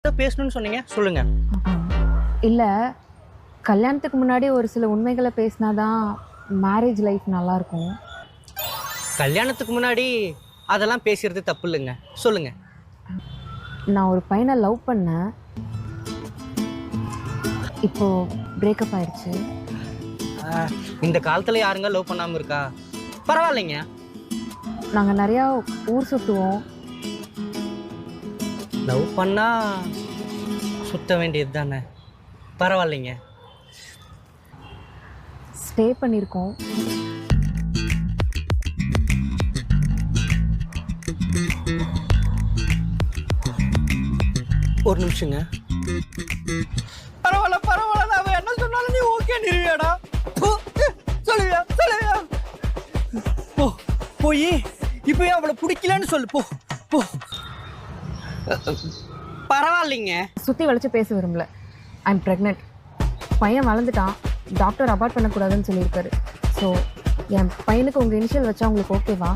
ஏதோ பேசணும்னு சொன்னீங்க, சொல்லுங்க. இல்ல கல்யாணத்துக்கு முன்னாடி ஒரு சில உண்மைகளை பேசினாதான் மேரேஜ் லைஃப் நல்லா இருக்கும். கல்யாணத்துக்கு முன்னாடி அதெல்லாம் பேசுறது தப்பு இல்லைங்க, சொல்லுங்க. நான் ஒரு பையனை லவ் பண்ணேன். இப்போ பிரேக்கப் ஆயிடுச்சு. இந்த காலத்துல யாருங்க லவ் பண்ணாம இருக்கா? பரவாயில்லைங்க. நாங்க நிறையா ஊர் சுற்றுவோம். லவ் பண்ணா சுத்த வேண்டியது தானே, பரவாயில்லைங்க. ஸ்டே பண்ணியிருக்கோம். ஒரு நிமிஷங்க. பரவாயில்ல பரவாயில்ல, அவ என்ன சொன்னாலும் நீ ஓகே நிறுவியாடா. சொல்லுவியா சொல்லுவியா? போ போய் இப்பயே அவளை பிடிக்கலன்னு சொல்லு. போ போ. பரவாயில்லைங்க. சுற்றி வளைச்சு பேச விரும்பல. I'm pregnant. பையன் வளர்ந்துட்டான். டாக்டர் அபார்ட் பண்ணக்கூடாதுன்னு சொல்லியிருக்காரு. ஸோ என் பையனுக்கு உங்கள் இனிஷியல் வச்சா உங்களுக்கு ஓகேவா?